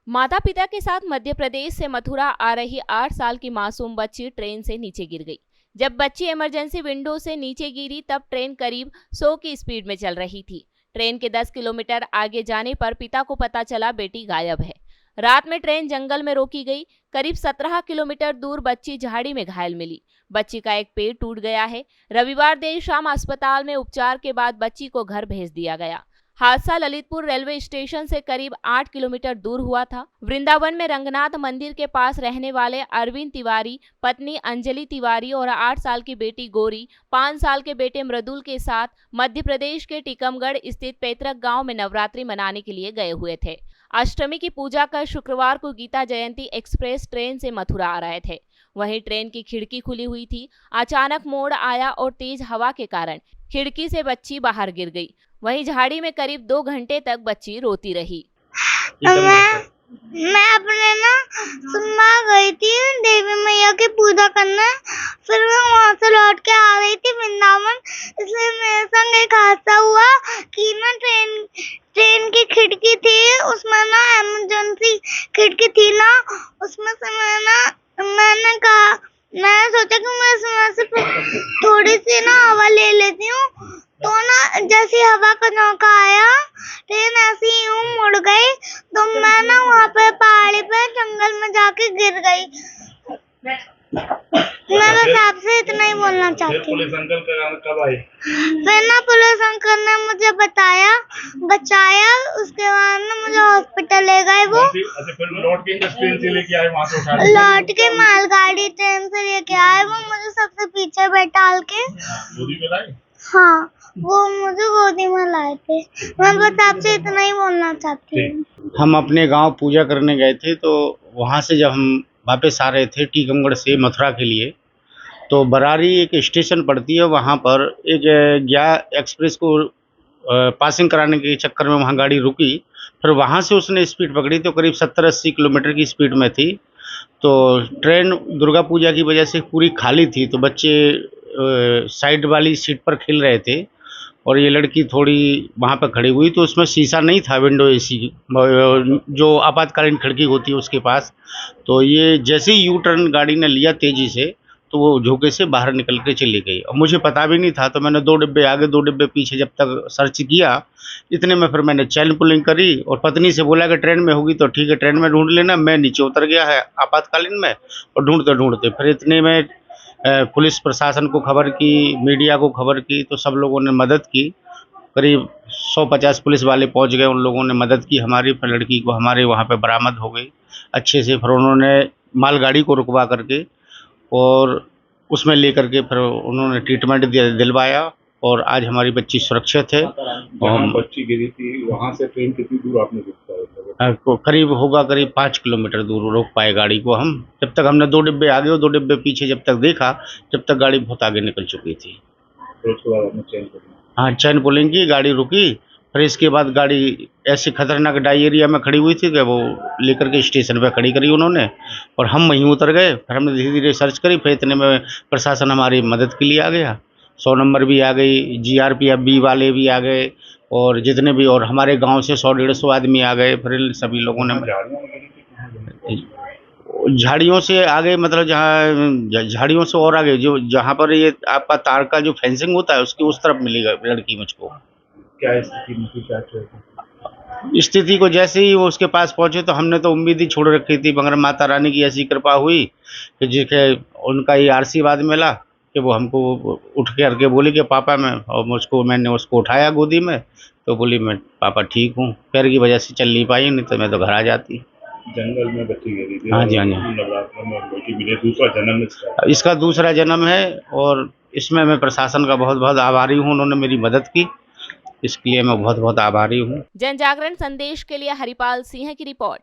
माता पिता के साथ मध्य प्रदेश से मथुरा आ रही 8 साल की मासूम बच्ची ट्रेन से नीचे गिर गई। जब बच्ची इमरजेंसी विंडो से नीचे गिरी तब ट्रेन करीब 100 की स्पीड में चल रही थी। ट्रेन के 10 किलोमीटर आगे जाने पर पिता को पता चला बेटी गायब है। रात में ट्रेन जंगल में रोकी गई। करीब 17 किलोमीटर दूर बच्ची झाड़ी में घायल मिली। बच्ची का एक पैर टूट गया है। रविवार देर शाम अस्पताल में उपचार के बाद बच्ची को घर भेज दिया गया। हादसा ललितपुर रेलवे स्टेशन से करीब 8 किलोमीटर दूर हुआ था। वृंदावन में रंगनाथ मंदिर के पास रहने वाले अरविंद तिवारी, पत्नी अंजलि तिवारी और 8 साल की बेटी गौरी, 5 साल के बेटे मृदुल के साथ मध्य प्रदेश के टीकमगढ़ स्थित पैतृक गांव में नवरात्रि मनाने के लिए गए हुए थे। अष्टमी की पूजा कर शुक्रवार को गीता जयंती एक्सप्रेस ट्रेन से मथुरा आ रहे थे। वहीं ट्रेन की खिड़की खुली हुई थी। अचानक मोड़ आया और तेज हवा के कारण खिड़की से बच्ची बाहर गिर गई। वहीं झाड़ी में करीब 2 घंटे तक बच्ची रोती रही। मैं अपने सुनमा गई थी देवी मैया की पूजा करने। फिर मैं वहां से लौट के आ रही थी वृंदावन। इसलिए मेरे संग एक हादसा हुआ कि ट्रेन की खिड़की थी, उसमें इमरजेंसी खिड़की थी उसमें से मैंने कहा, मैं सोचा कि मैं इसमें से थोड़ी सी हवा ले लेती हूँ। तो जैसी हवा का झोंका आया, ट्रेन ऐसे ही यूं मुड़ गई। तो मैं वहाँ पे पहाड़ी पे जंगल में जाके गिर गई। मैं बस आपसे इतना ही बोलना चाहती हूँ। पुलिस अंकल कब आई? फिर पुलिस अंकल ने मुझे बचाया। उसके बाद मुझे हॉस्पिटल ले गए वो। फिर लौट के ट्रेन से लेके आए वहाँ से उठा के? लौट के मालगाड़ी ट्रेन से लेके आए। वो मुझे सबसे पीछे बैठाल के गोदी में लाए? हाँ, वो मुझे गोदी में लाए थे। मैं बस आपसे इतना ही बोलना चाहती हूँ। हम अपने गांव पूजा करने गए थे, तो वहां से जब हम वापस आ रहे थे टीकमगढ़ से मथुरा के लिए, तो बरारी एक स्टेशन पड़ती है, वहां पर एक गया एक्सप्रेस को पासिंग कराने के चक्कर में वहां गाड़ी रुकी। फिर वहां से उसने स्पीड पकड़ी तो करीब 70-80 किलोमीटर की स्पीड में थी। तो ट्रेन दुर्गा पूजा की वजह से पूरी खाली थी, तो बच्चे साइड वाली सीट पर खेल रहे थे और ये लड़की थोड़ी वहाँ पर खड़ी हुई, तो उसमें शीशा नहीं था, विंडो एसी जो आपातकालीन खिड़की होती है उसके पास। तो ये जैसे ही यू टर्न गाड़ी ने लिया तेज़ी से, तो वो झोंके से बाहर निकल के चली गई और मुझे पता भी नहीं था। तो मैंने 2 डिब्बे आगे 2 डिब्बे पीछे जब तक सर्च किया, इतने में फिर मैंने चैन पुलिंग करी और पत्नी से बोला कि ट्रेन में होगी तो ठीक है, ट्रेन में ढूंढ लेना। मैं नीचे उतर गया है आपातकालीन में और ढूंढते ढूंढते फिर इतने में पुलिस प्रशासन को खबर की, मीडिया को खबर की, तो सब लोगों ने मदद की। करीब 150 पुलिस वाले पहुंच गए, उन लोगों ने मदद की हमारी। फिर लड़की को हमारे वहाँ पे बरामद हो गई अच्छे से। फिर उन्होंने मालगाड़ी को रुकवा करके और उसमें लेकर के फिर उन्होंने ट्रीटमेंट दिलवाया और आज हमारी बच्ची सुरक्षित है। और बच्ची गिरी थी वहाँ से ट्रेन कितनी दूर आपने रुका? करीब होगा करीब 5 किलोमीटर दूर रोक पाए गाड़ी को हम। जब तक हमने 2 डिब्बे आगे और 2 डिब्बे पीछे जब तक देखा, जब तक गाड़ी बहुत आगे निकल चुकी थी। फिर उसके बाद हमने चेंज कर हाँ, चैन पुलिंग की, गाड़ी रुकी। फिर इसके बाद गाड़ी ऐसे खतरनाक डाई एरिया में खड़ी हुई थी कि वो लेकर के स्टेशन पे खड़ी करी उन्होंने और हम वहीं उतर गए। फिर हमने धीरे धीरे सर्च करी, फिर इतने में प्रशासन हमारी मदद के लिए आ गया। 100 नंबर भी आ गई, जीआरपीएफ बी वाले भी आ गए और जितने भी, और हमारे गांव से 100-150 आदमी आ गए। फिर सभी लोगों ने झाड़ियों से आगे, मतलब जहाँ झाड़ियों से और आगे, जो जहाँ पर ये आपका तार का जो फेंसिंग होता है उसकी उस तरफ मिली लड़की मुझको। क्या स्थिति को जैसे ही वो उसके पास पहुंचे तो हमने तो उम्मीद ही छोड़ रखी थी, मगर माता रानी की ऐसी कृपा हुई कि जिसे उनका ये आशीर्वाद मिला कि वो हमको उठ के करके बोली कि पापा मैं, और मैंने उसको उठाया गोदी में तो बोली मैं पापा ठीक हूँ। पैर की वजह से चल नहीं पाई, नहीं तो मैं तो घर आ जाती। जंगल में बच्ची गिरी थी। हाँ जी, हाँ जी। नवरात्र में बेटी मिली, दूसरा जन्म इसका दूसरा जन्म है और इसमें मैं प्रशासन का बहुत बहुत आभारी हूँ। उन्होंने मेरी मदद की, इसके लिए मैं बहुत बहुत आभारी हूँ। जन जागरण संदेश के लिए हरिपाल सिंह की रिपोर्ट।